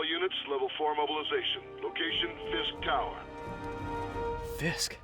units, level 4 mobilization. Location, Fisk Tower. Fisk?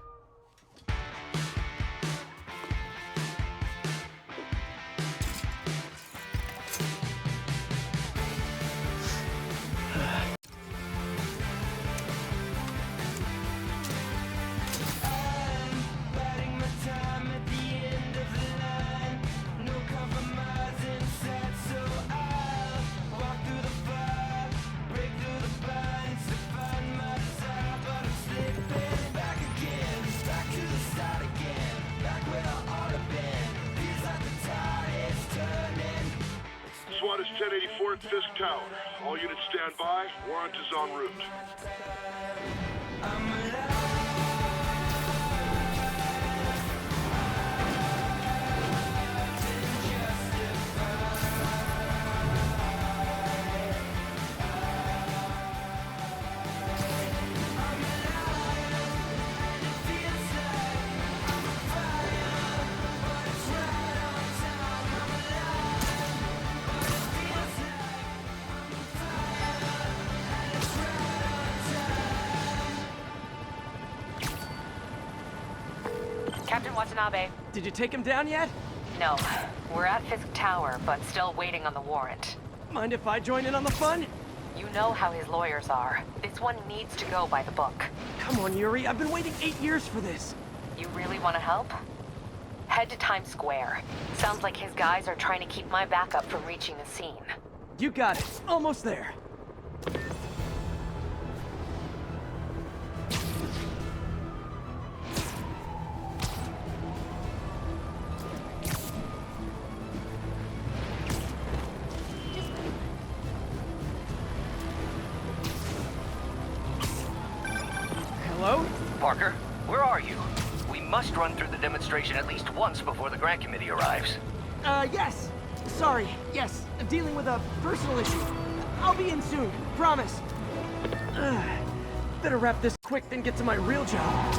SWAT is 1084 at Fisk Tower. All units stand by. Warrant is en route. Captain Watanabe. Did you take him down yet? No. We're at Fisk Tower, but still waiting on the warrant. Mind if I join in on the fun? You know how his lawyers are. This one needs to go by the book. Come on, Yuri. I've been waiting 8 years for this. You really want to help? Head to Times Square. Sounds like his guys are trying to keep my backup from reaching the scene. You got it. Almost there. Hello? Parker, where are you? We must run through the demonstration at least once before the grant committee arrives. Yes. Sorry. Yes. Dealing with a personal issue. I'll be in soon. Promise. Better wrap this quick than get to my real job.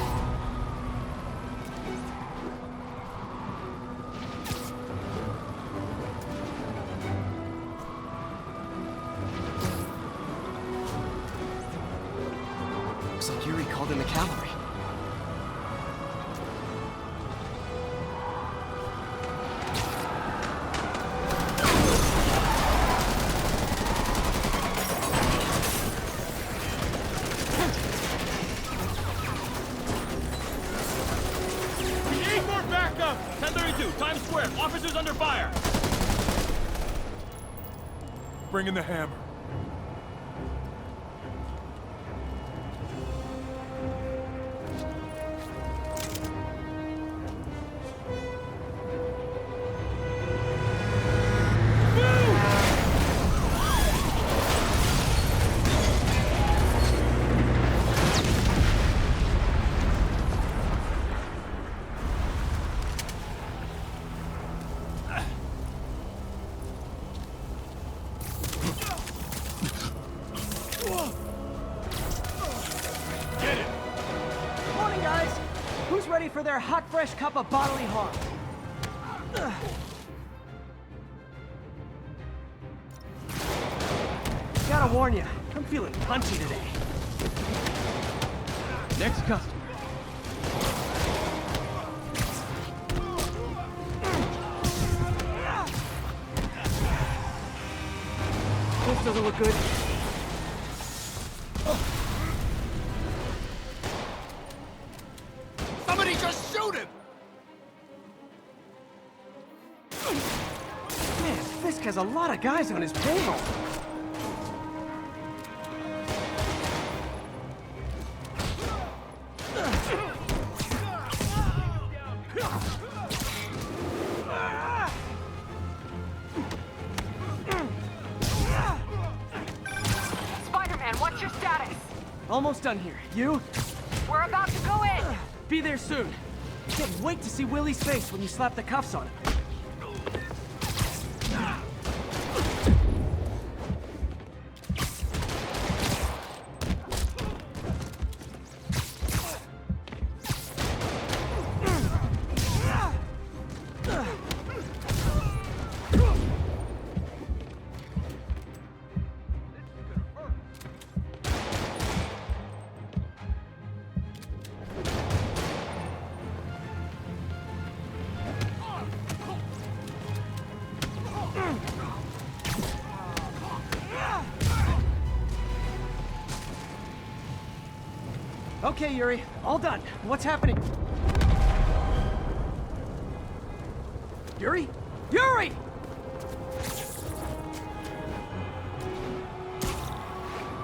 Looks like Yuri called in the cavalry. Backup! 1032, Times Square. Officers under fire. Bring in the hammer. Morning, guys. Who's ready for their hot, fresh cup of bodily harm? Gotta warn you, I'm feeling punchy today. Next customer. This doesn't look good. Somebody just shoot him! Man, Fisk has a lot of guys on his payroll. Spider-Man, what's your status? Almost done here. You? We're about to go in! Be there soon. Can't wait to see Willie's face when you slap the cuffs on him. Okay, Yuri. All done. What's happening? Yuri? Yuri!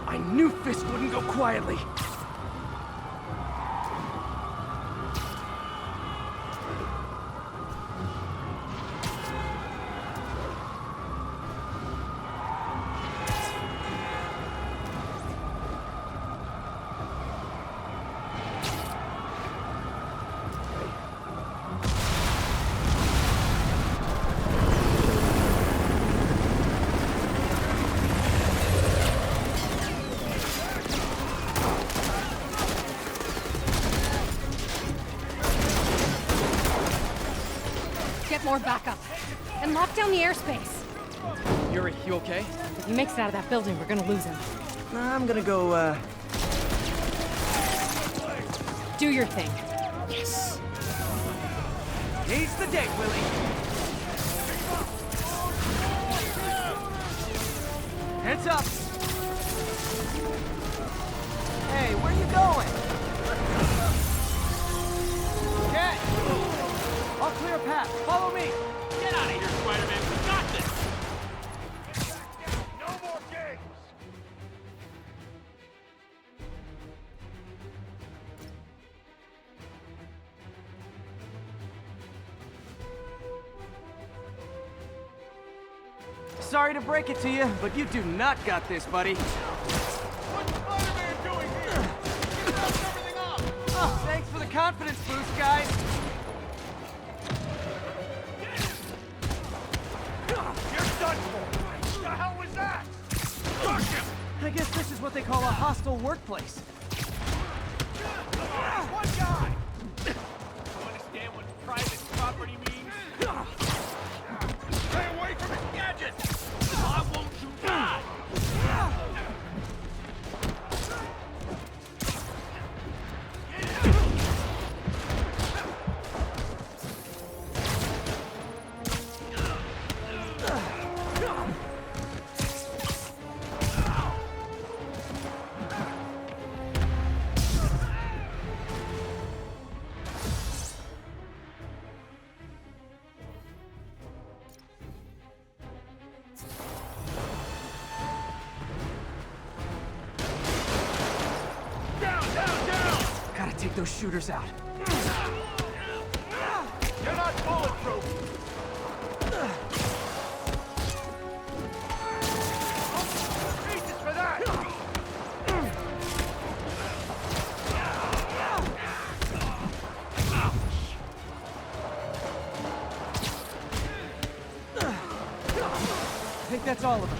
I knew Fisk wouldn't go quietly. Get more backup. And lock down the airspace. Yuri, you okay? If he makes it out of that building, we're gonna lose him. I'm gonna go, Do your thing. Yes! He's the day, Willie! Heads up! Hey, where you going? Get! I'll clear a path. Follow me! Get out of here, Spider-Man. We got this. No more games! Sorry to break it to you, but you do not got this, buddy. What's Spider-Man doing here? He messed everything up! Oh, thanks for the confidence boost, guys. You're done for! What the hell was that? Crush him! I guess this is what they call a hostile workplace. One guy! You understand what private property means? Stay away from his gadgets! I won't you die! Gotta take those shooters out. You're not bulletproof! Jesus for that! I think that's all of them.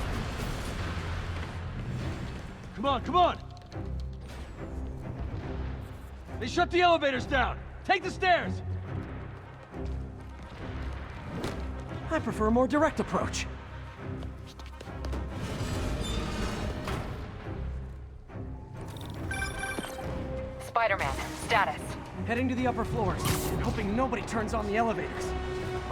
Come on, come on! They shut the elevators down! Take the stairs! I prefer a more direct approach. Spider-Man, status. Heading to the upper floors, and hoping nobody turns on the elevators.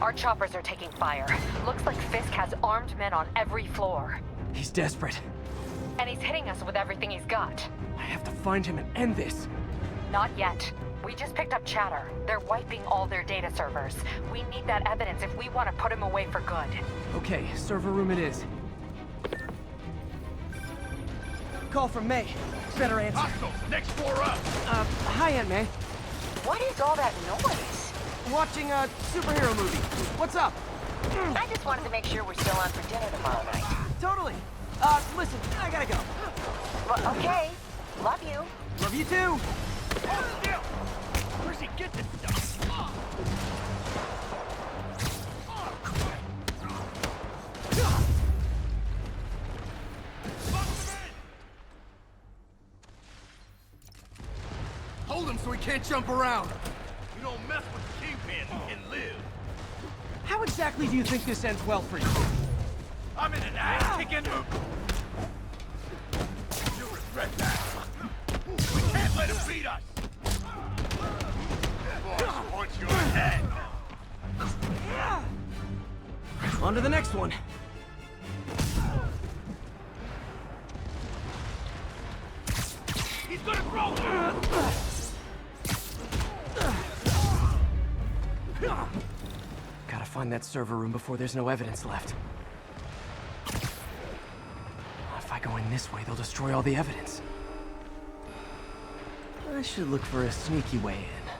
Our choppers are taking fire. Looks like Fisk has armed men on every floor. He's desperate. And he's hitting us with everything he's got. I have to find him and end this. Not yet. We just picked up chatter. They're wiping all their data servers. We need that evidence if we want to put him away for good. Okay, server room it is. Call from May. Better answer. Hostiles! Next floor up! Hi, Aunt May. What is all that noise? Watching a superhero movie. What's up? I just wanted to make sure we're still on for dinner tomorrow night. Totally. Listen, I gotta go. Well, okay. Love you. Love you too. Hold still! Where's he get this stuff? Hold him so he can't jump around. You don't mess with the KingPin and live. How exactly do you think this ends well for you? I'm in an ass-kicking mood. You'll regret that. We can't let him beat us. Boss wants your head. On to the next one. He's gonna throw! Gotta find that server room before there's no evidence left. If I go in this way, they'll destroy all the evidence. I should look for a sneaky way in.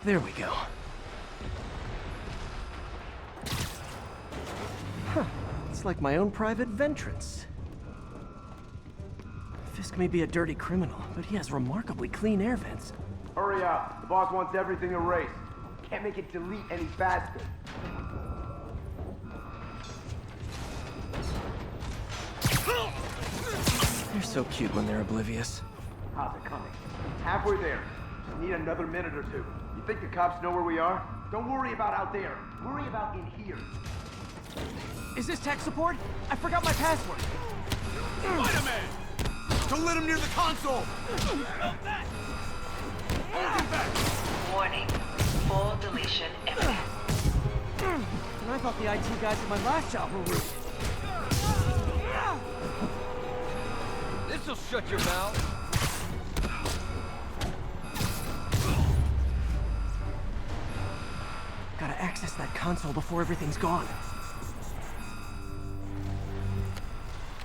There we go. Huh. It's like my own private ventrance. Fisk may be a dirty criminal, but he has remarkably clean air vents. Hurry up. The boss wants everything erased. Can't make it delete any faster. They're so cute when they're oblivious. How's it coming? Halfway there. Just need another minute or two. You think the cops know where we are? Don't worry about out there. Worry about in here. Is this tech support? I forgot my password. Spider-Man! Don't let him near the console! Warning. Full deletion imminent. And I thought the IT guys at my last job were rude. This'll shut your mouth. Gotta access that console before everything's gone.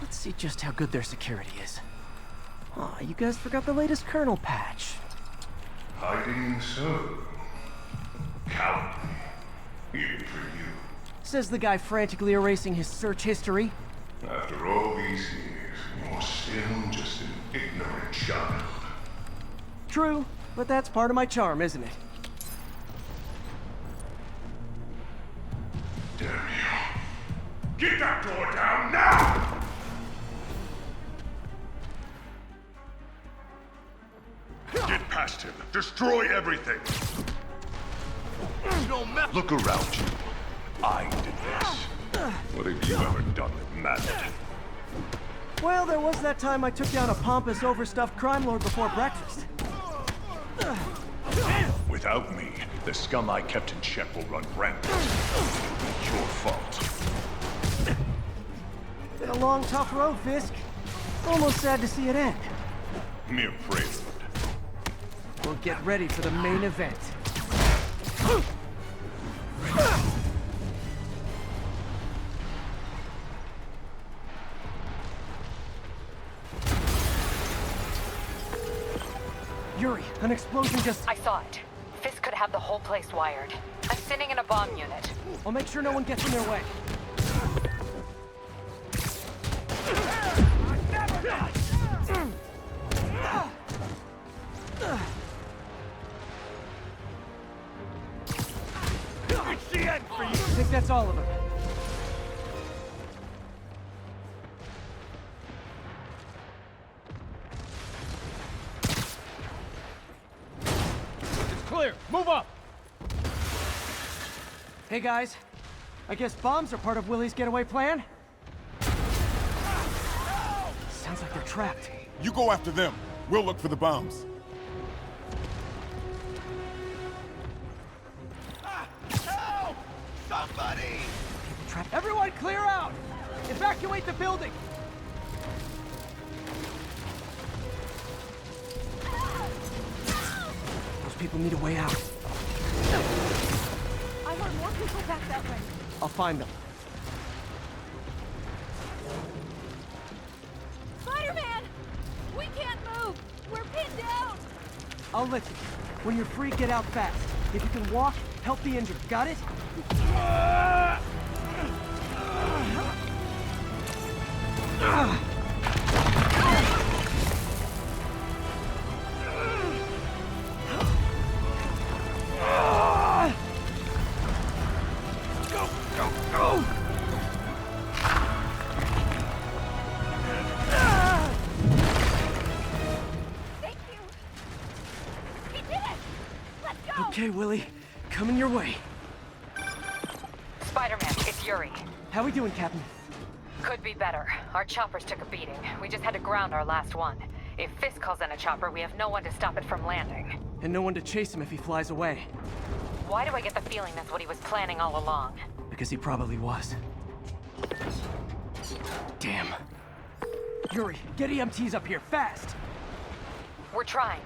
Let's see just how good their security is. Aw, you guys forgot the latest kernel patch. Hiding so. Cowardly. Even for you. Says the guy frantically erasing his search history. After all these years, you're still just an ignorant child. True, but that's part of my charm, isn't it? Damn you. Get that door down now! Get past him. Destroy everything. Look around you. I did this. What have you ever done that mattered? Well, there was that time I took down a pompous, overstuffed crime lord before breakfast. Without me, the scum I kept in check will run rampant. Your fault. Been a long, tough road, Fisk. Almost sad to see it end. Mere prelude. We'll get ready for the main event. Yuri, an explosion just... I saw it. Fisk could have the whole place wired. I'm sitting in a bomb unit. I'll make sure no one gets in their way. I think that's all of them. It's clear. Move up. Hey guys, I guess bombs are part of Willie's getaway plan? Sounds like they're trapped. You go after them. We'll look for the bombs. Help! Somebody! Trapped. Everyone clear out! Evacuate the building! Those people need a way out. I heard more people back that way. I'll find them. Spider-Man! We can't move! We're pinned down! I'll let you. When you're free, get out fast. If you can walk, help the injured. Got it? Go, go, go! Thank you! He did it! Let's go! Okay, Willie. Coming your way. Spider-Man, it's Yuri. How we doing, Captain? Could be better. Our choppers took a beating. We just had to ground our last one. If Fisk calls in a chopper, we have no one to stop it from landing. And no one to chase him if he flies away. Why do I get the feeling that's what he was planning all along? Because he probably was. Damn. Yuri, get EMTs up here, fast! We're trying.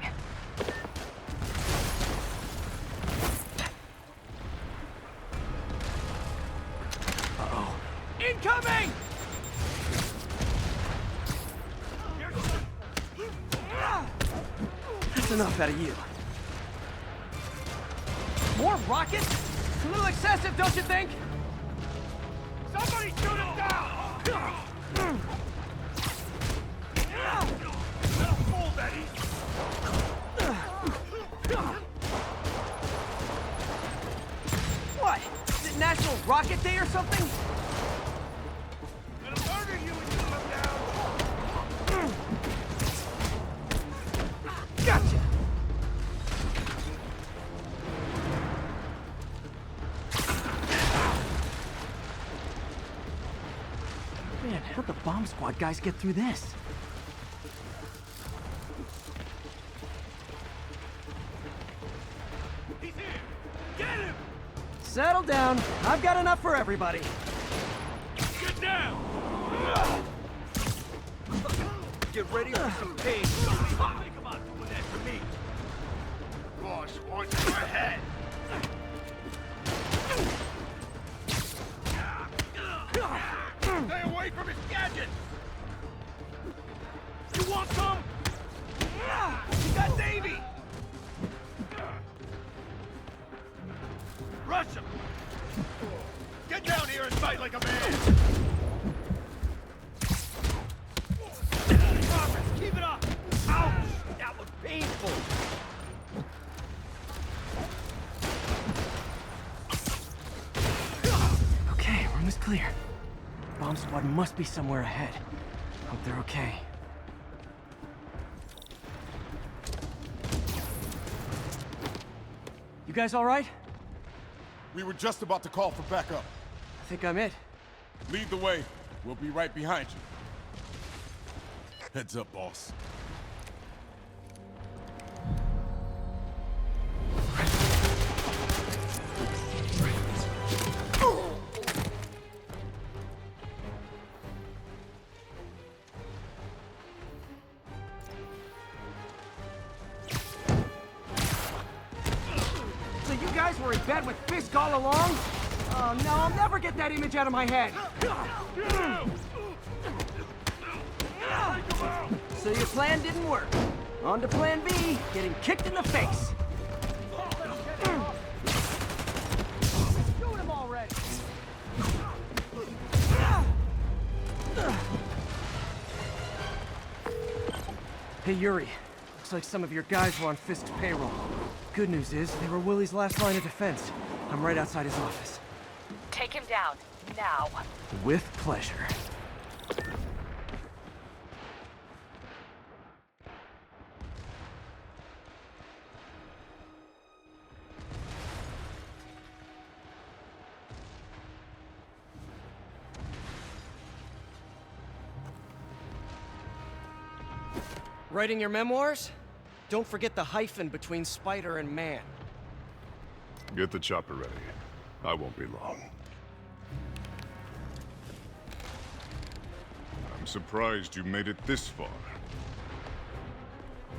Uh-oh. Incoming! That's enough out of you. More rockets? It's a little excessive, don't you think? Somebody shoot him down! Little fool that What? Is it National Rocket Day or something? It'll murder you when you come down! Gotcha! Man, how'd the bomb squad guys get through this? He's here! Get him! Settle down. I've got enough for everybody. Get down! Get ready for some pain. Think about doing that to me. Boss wants your head. Stay away from his gadgets! You want some? You got Davy! Rush him! Get down here and fight like a man! Roberts, keep it up! Ouch! That was painful! Okay, room is clear. Bomb squad must be somewhere ahead. Hope they're okay. You guys all right? We were just about to call for backup. I think I'm it. Lead the way. We'll be right behind you. Heads up, boss. So you guys were in bed with Fisk all along? Oh no, I'll never get that image out of my head. So your plan didn't work. On to plan B, getting kicked in the face. Shoot him already. Hey Yuri, looks like some of your guys were on Fisk's payroll. Good news is, they were Willie's last line of defense. I'm right outside his office. Take him down, now. With pleasure. Writing your memoirs? Don't forget the hyphen between spider and man. Get the chopper ready. I won't be long. I'm surprised you made it this far.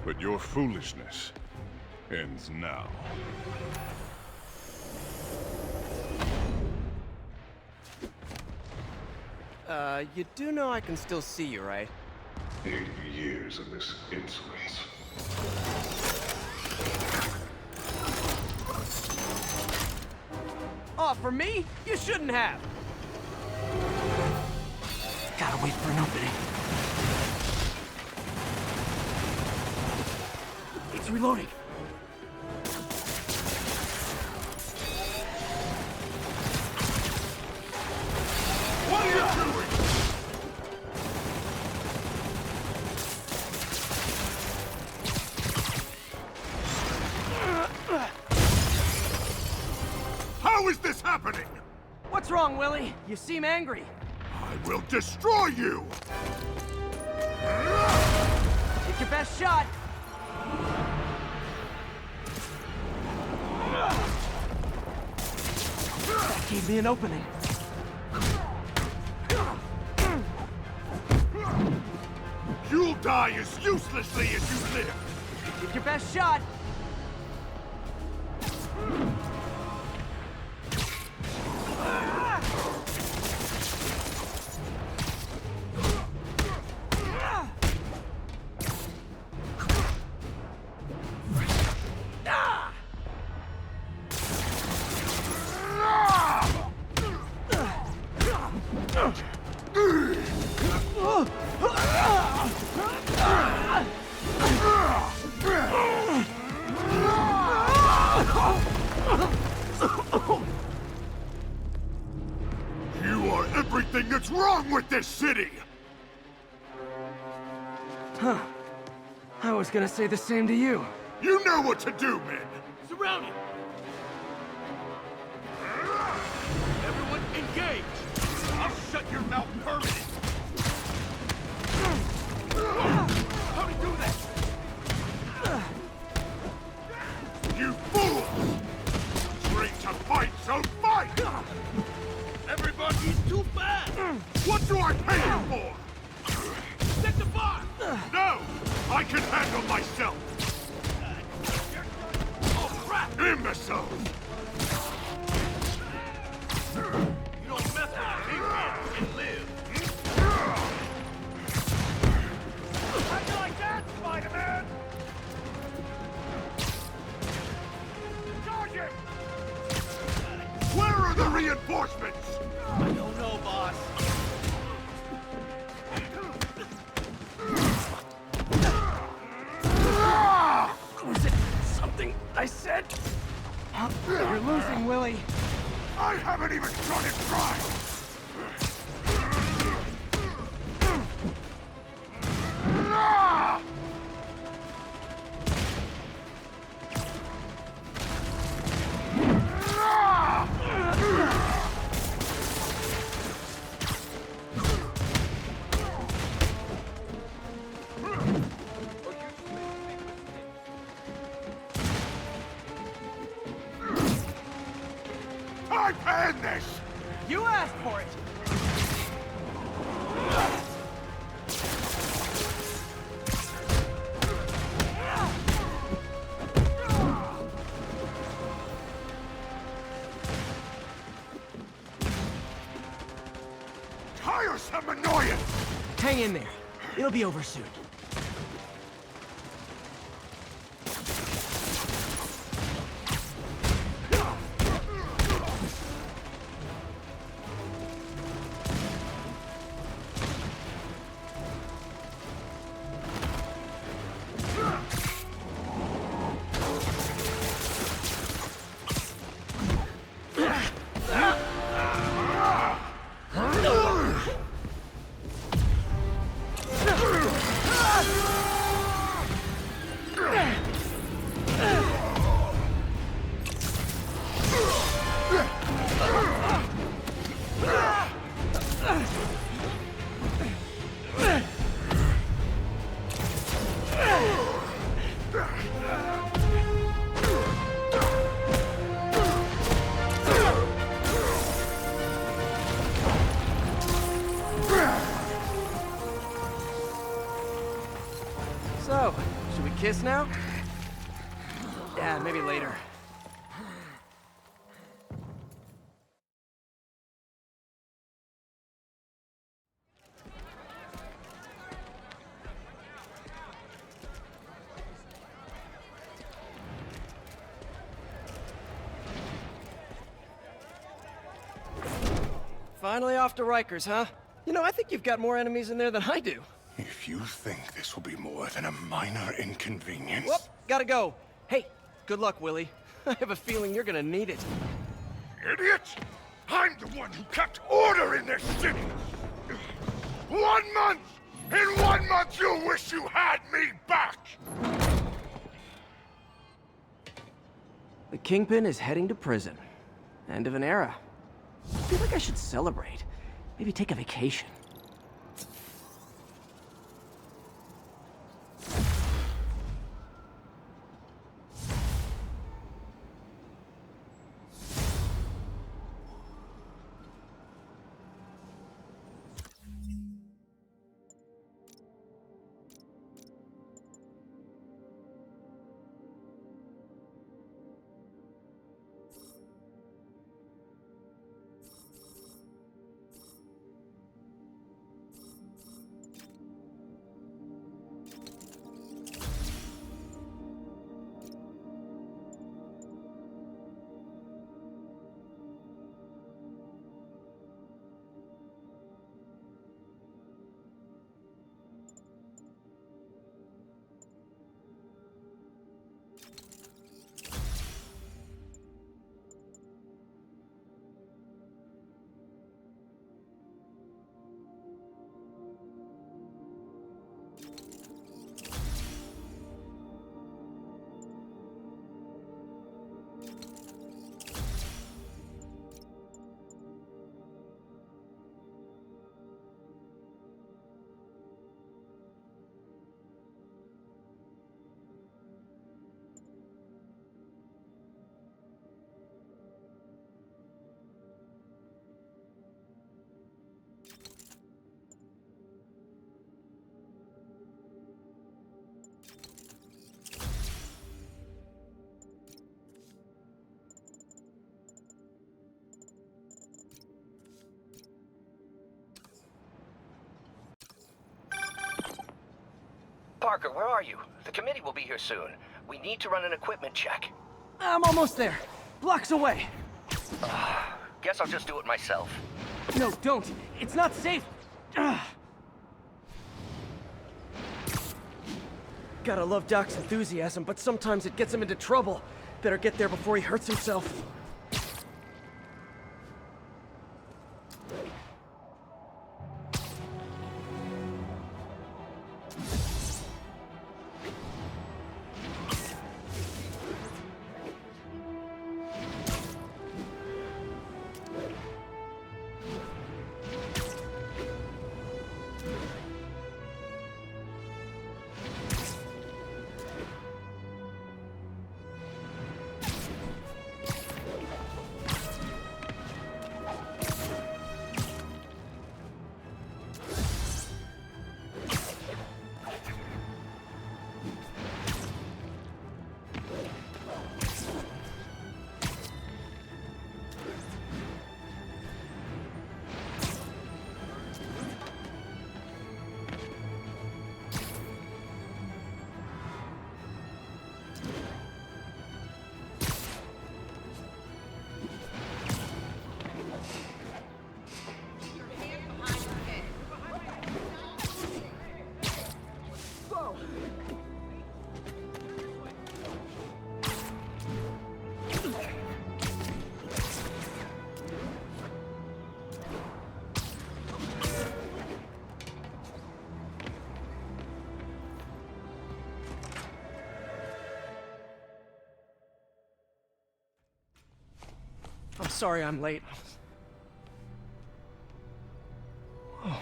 But your foolishness ends now. You do know I can still see you, right? 80 years of this insolence. Oh, for me? You shouldn't have. Gotta wait for an opening. It's reloading. What are you doing? How is this happening? What's wrong, Willie? You seem angry. I will destroy you! Take your best shot. That gave me an opening. die as uselessly as you live. Give your best shot. You are everything that's wrong with this city! I was gonna say the same to you. You know what to do, men! Surround him! Everyone engage! I'll shut your mouth permanently! How'd he do that? You fools! Trained to fight, so fight! Everybody's too fast! What do I pay you for? Set the bar! No! I can handle myself! Oh, crap! Imbecile! You don't mess with KingPin and live. How'd you like that, Spider-Man? Charge him! Where are the reinforcements? I don't know, boss. Was it something I said? You're losing, Willie. I haven't even started trying! I planned this! You asked for it. Tiresome annoyance! Hang in there. It'll be over soon. So, should we kiss now? Yeah, maybe later. Finally off to Rikers, huh? You know, I think you've got more enemies in there than I do. If you think this will be more than a minor inconvenience... Whoop, gotta go. Hey, good luck, Willie. I have a feeling you're gonna need it. Idiot! I'm the one who kept order in this city! 1 month! In 1 month you'll wish you had me back! The KingPin is heading to prison. End of an era. I feel like I should celebrate. Maybe take a vacation. Parker, where are you? The committee will be here soon. We need to run an equipment check. I'm almost there. Blocks away. Guess I'll just do it myself. No, don't. It's not safe. Gotta love Doc's enthusiasm, but sometimes it gets him into trouble. Better get there before he hurts himself. I'm sorry I'm late. Oh.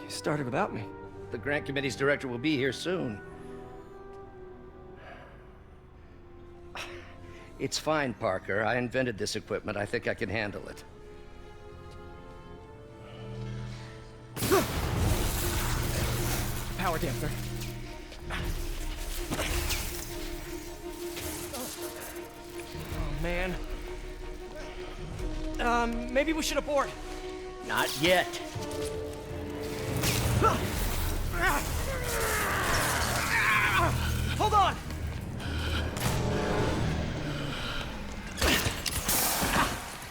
You started without me. The grant committee's director will be here soon. It's fine, Parker. I invented this equipment. I think I can handle it. Power damper. Oh, man. Maybe we should abort. Not yet. Hold on!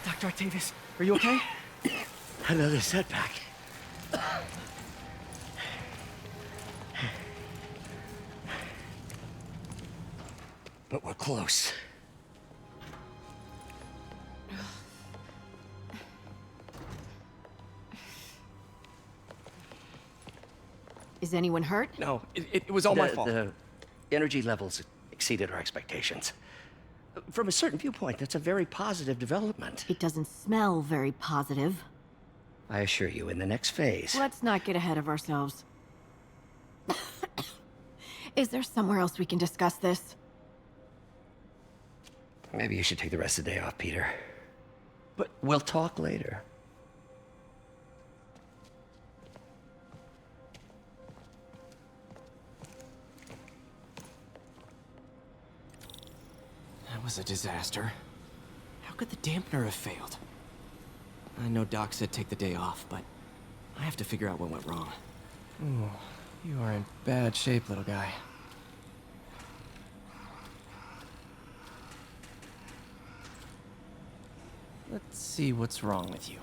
Dr. Octavius, are you okay? Another setback. But we're close. Is anyone hurt? No, it was all my fault. The energy levels exceeded our expectations. From a certain viewpoint, that's a very positive development. It doesn't smell very positive. I assure you, in the next phase... Let's not get ahead of ourselves. Is there somewhere else we can discuss this? Maybe you should take the rest of the day off, Peter. But we'll talk later. that was a disaster. How could the dampener have failed? I know Doc said take the day off, but I have to figure out what went wrong. Ooh, you are in bad shape, little guy. Let's see what's wrong with you.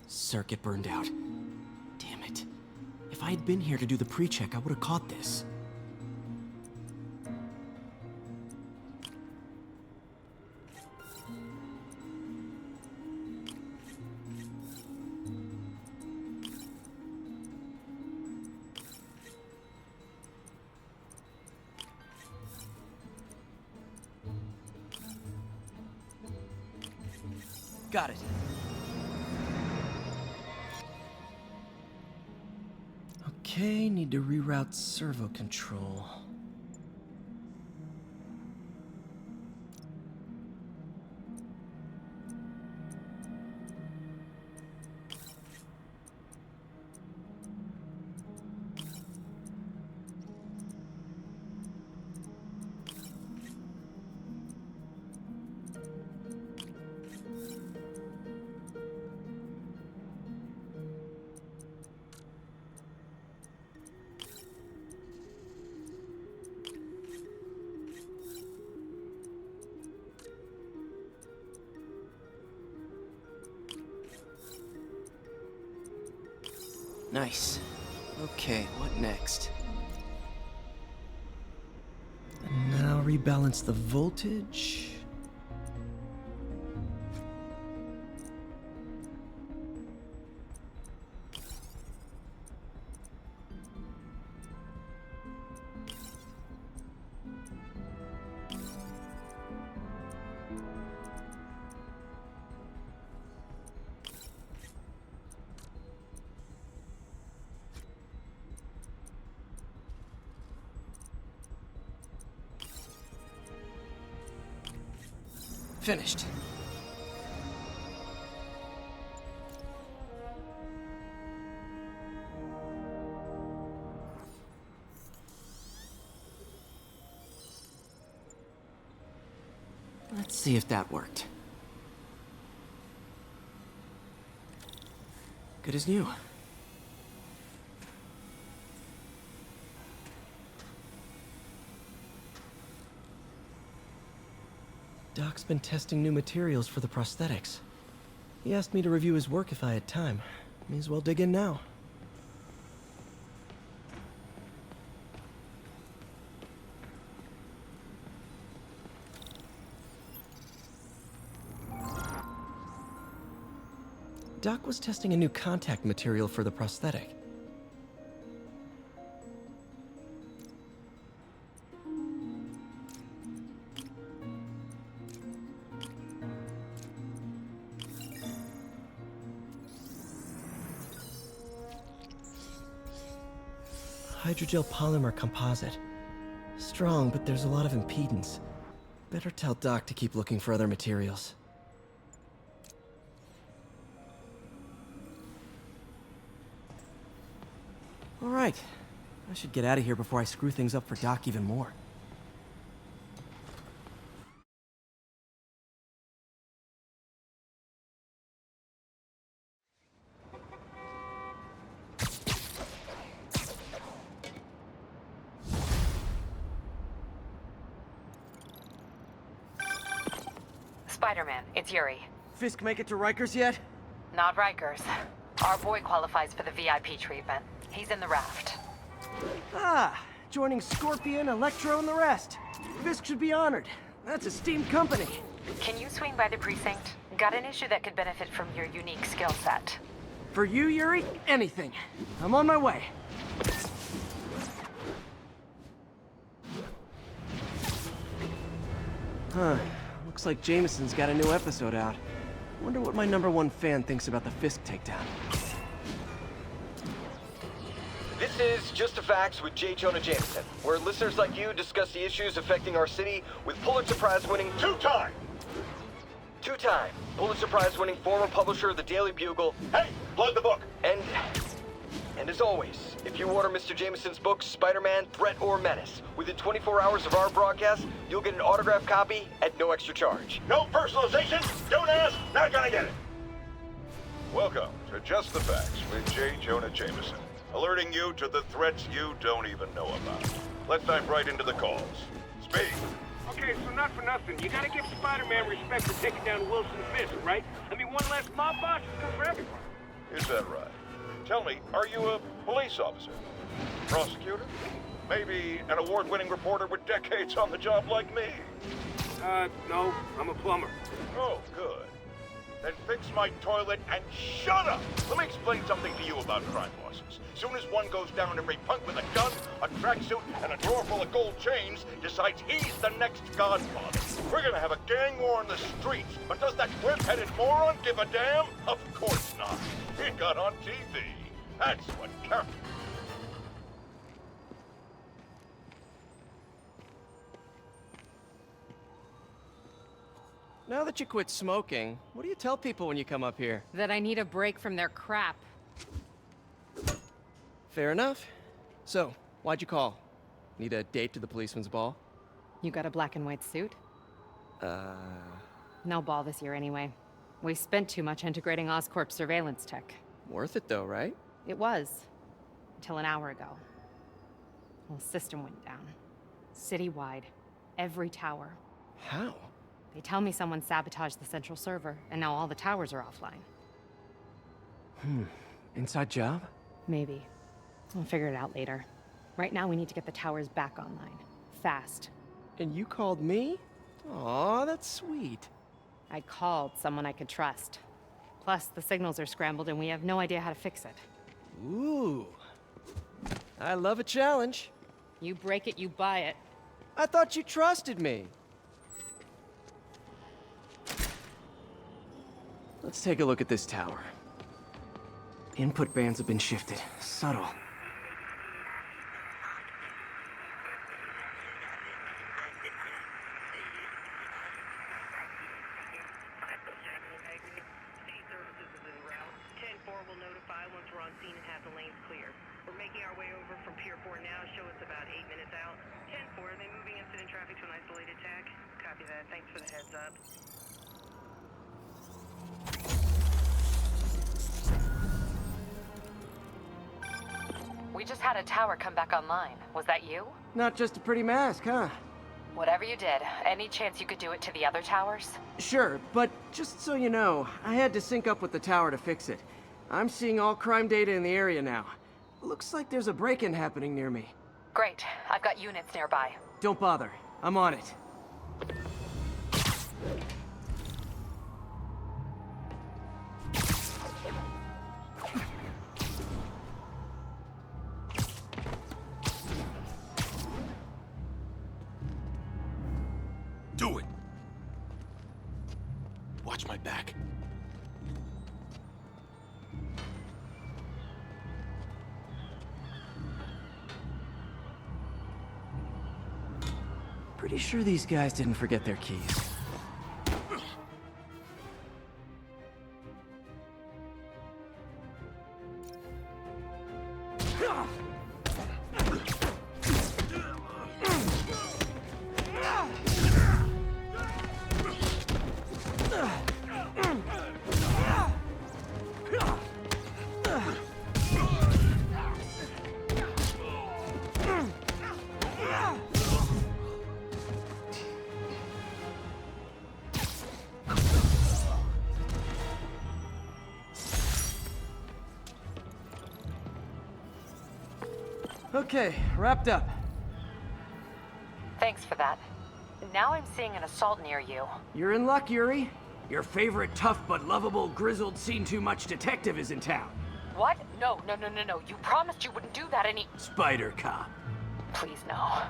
Circuit burned out. Damn it. If I had been here to do the pre-check, I would have caught this. Got it. Okay, need to reroute servo control. Nice. Okay, what next? And now rebalance the voltage. Finished. Let's see if that worked. Good as new. Doc's been testing new materials for the prosthetics. He asked me to review his work if I had time. May as well dig in now. Doc was testing a new contact material for the prosthetic. Hydrogel polymer composite. Strong, but there's a lot of impedance. Better tell Doc to keep looking for other materials. All right. I should get out of here before I screw things up for Doc even more. Spider-Man, it's Yuri. Fisk make it to Rikers yet? Not Rikers. Our boy qualifies for the VIP treatment. He's in the raft. Ah, joining Scorpion, Electro, and the rest. Fisk should be honored. That's a steamed company. Can you swing by the precinct? Got an issue that could benefit from your unique skill set. For you, Yuri, anything. I'm on my way. Huh. Looks like Jameson's got a new episode out. Wonder what my #1 fan thinks about the Fisk takedown. This is Just the Facts with J. Jonah Jameson, where listeners like you discuss the issues affecting our city with Pulitzer Prize-winning Two-time Pulitzer Prize-winning former publisher of the Daily Bugle. Hey, plug the book. And as always, if you order Mr. Jameson's book, Spider-Man, Threat or Menace, within 24 hours of our broadcast, you'll get an autographed copy at no extra charge. No personalization. Don't ask. Not gonna get it. Welcome to Just the Facts with J. Jonah Jameson, alerting you to the threats you don't even know about. Let's dive right into the calls. Speak. Okay, so not for nothing. You gotta give Spider-Man respect for taking down Wilson Fisk, right? I mean, one less mob boss is good for everyone. Is that right? Tell me, are you a police officer? Prosecutor? Maybe an award-winning reporter with decades on the job like me? No, I'm a plumber. Oh, good. Then fix my toilet and shut up! Let me explain something to you about crime bosses. Soon as one goes down, every punk with a gun, a tracksuit, and a drawer full of gold chains decides he's the next godfather. We're gonna have a gang war in the streets, but does that whip-headed moron give a damn? Of course not. He got on TV. That's what counts. Now that you quit smoking, what do you tell people when you come up here? That I need a break from their crap. Fair enough. So, why'd you call? Need a date to the policeman's ball? You got a black and white suit? No ball this year anyway. We spent too much integrating Oscorp's surveillance tech. Worth it though, right? It was. Until an hour ago. Whole system went down. Citywide. Every tower. How? They tell me someone sabotaged the central server, and now all the towers are offline. Inside job? Maybe. We'll figure it out later. Right now, we need to get the towers back online. Fast. And you called me? Aw, that's sweet. I called someone I could trust. Plus, the signals are scrambled and we have no idea how to fix it. Ooh. I love a challenge. You break it, you buy it. I thought you trusted me. Let's take a look at this tower. Input bands have been shifted. Subtle. We just had a tower come back online. Was that you? Not just a pretty mask, huh? Whatever you did, any chance you could do it to the other towers? Sure, but just so you know, I had to sync up with the tower to fix it. I'm seeing all crime data in the area now. Looks like there's a break-in happening near me. Great. I've got units nearby. Don't bother. I'm on it. Do it! Watch my back. Pretty sure these guys didn't forget their keys. Okay, wrapped up. Thanks for that. Now I'm seeing an assault near you. You're in luck, Yuri. Your favorite tough but lovable, grizzled, seen-too-much detective is in town. What? No. You promised you wouldn't do that any— Spider Cop. Please, no.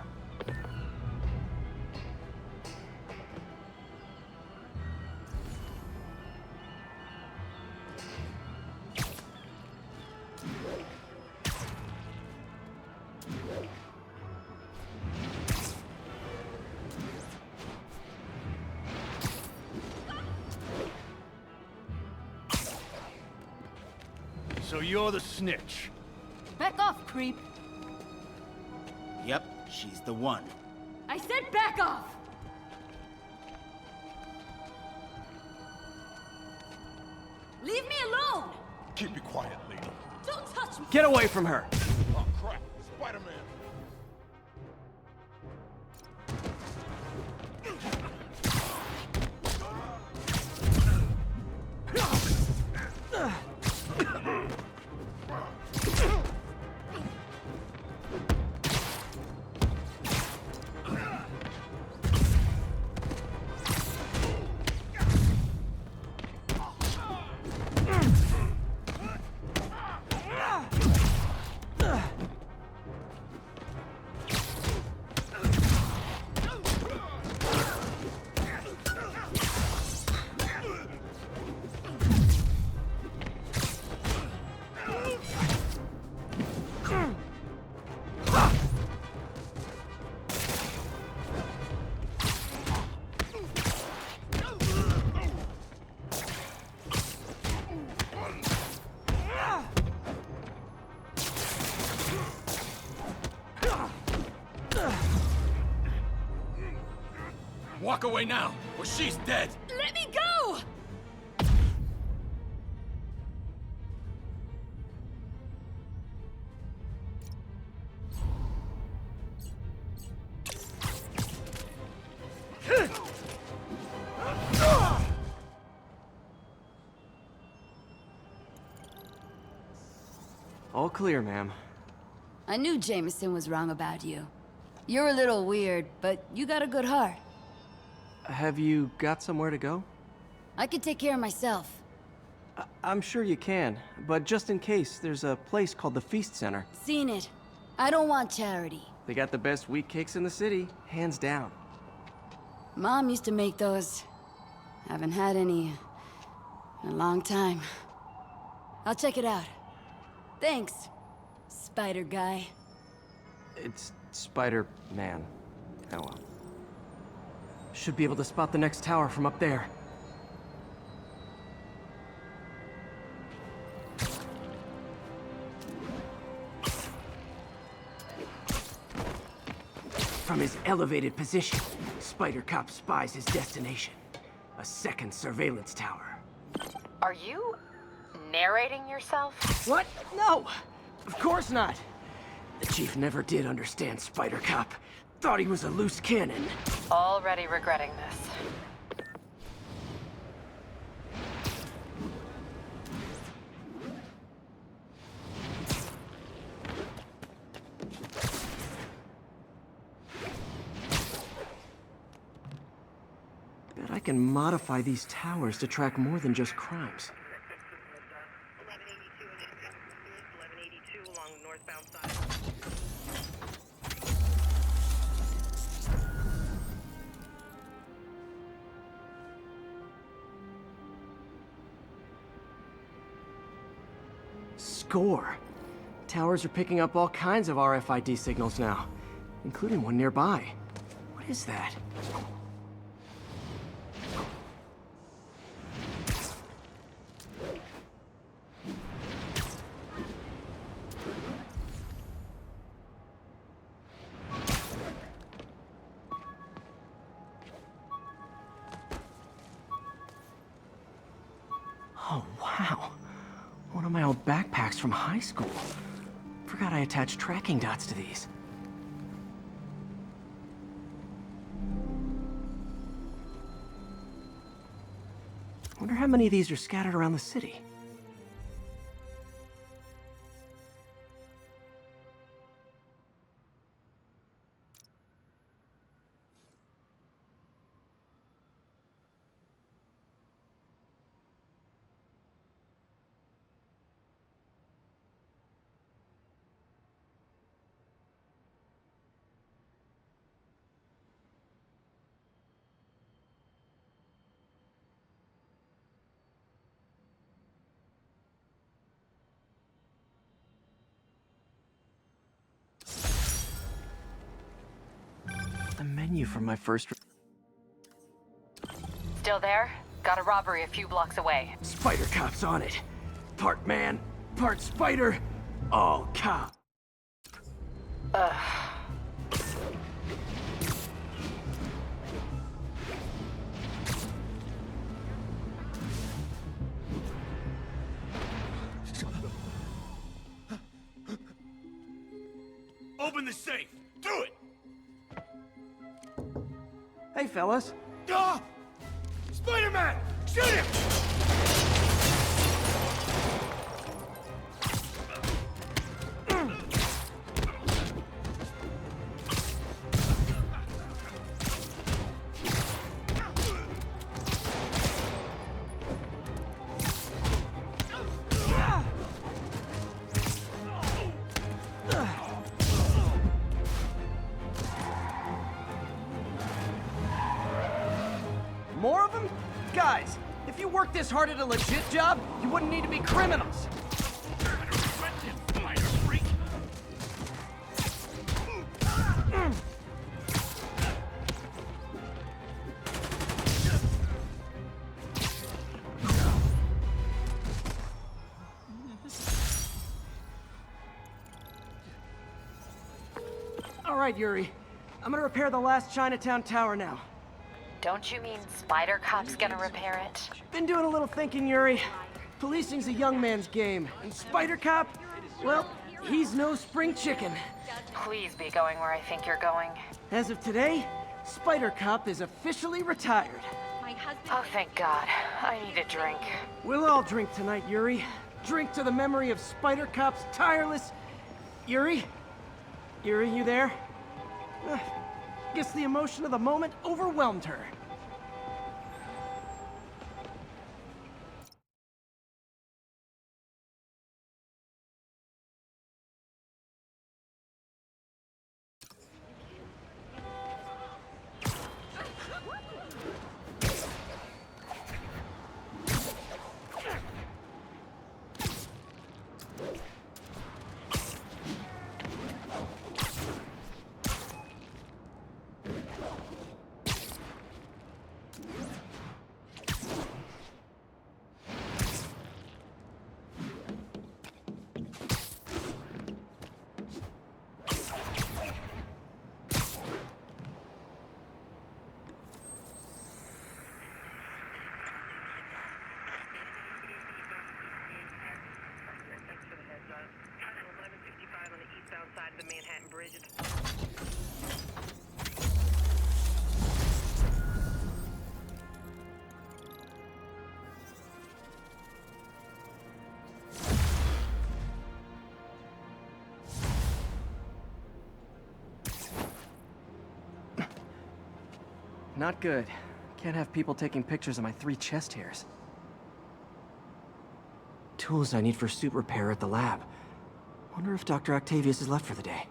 So you're the snitch. Back off, creep. Yep, she's the one. I said back off! Leave me alone! Keep it quiet, lady. Don't touch me! Get away from her! Oh, crap. Spider-Man. Walk away now, or she's dead! Let me go! All clear, ma'am. I knew Jameson was wrong about you. You're a little weird, but you got a good heart. Have you got somewhere to go? I can take care of myself. I'm sure you can, but just in case, there's a place called the Feast Center. Seen it. I don't want charity. They got the best wheat cakes in the city, hands down. Mom used to make those. Haven't had any in a long time. I'll check it out. Thanks, Spider Guy. It's Spider-Man. Oh well. Should be able to spot the next tower from up there. From his elevated position, Spider Cop spies his destination. A second surveillance tower. Are you narrating yourself? What? No! Of course not! The Chief never did understand Spider Cop. Thought he was a loose cannon. Already regretting this. Bet I can modify these towers to track more than just crimes. 1182 along the northbound side. Score! Towers are picking up all kinds of RFID signals now, including one nearby. What is that? Oh, wow. One of my old backpacks from high school. Forgot I attached tracking dots to these. Wonder how many of these are scattered around the city. The menu from my first... Still there? Got a robbery a few blocks away. Spider Cop's on it. Part man, part spider, all cop. Open the safe! Do it! Hey, fellas. Ah! Spider-Man! Shoot him! More of them? Guys, if you worked this hard at a legit job, you wouldn't need to be criminals. All right, Yuri. I'm gonna repair the last Chinatown tower now. Don't you mean Spider Cop's gonna repair it? Been doing a little thinking, Yuri. Policing's a young man's game, and Spider Cop, well, he's no spring chicken. Please be going where I think you're going. As of today, Spider Cop is officially retired. Oh, thank God. I need a drink. We'll all drink tonight, Yuri. drink to the memory of Spider Cop's tireless... Yuri? Yuri, you there? Guess the emotion of the moment overwhelmed her. Side of the Manhattan Bridge. Not good. Can't have people taking pictures of my 3 chest hairs. Tools I need for suit repair at the lab. Wonder if Dr. Octavius is left for the day.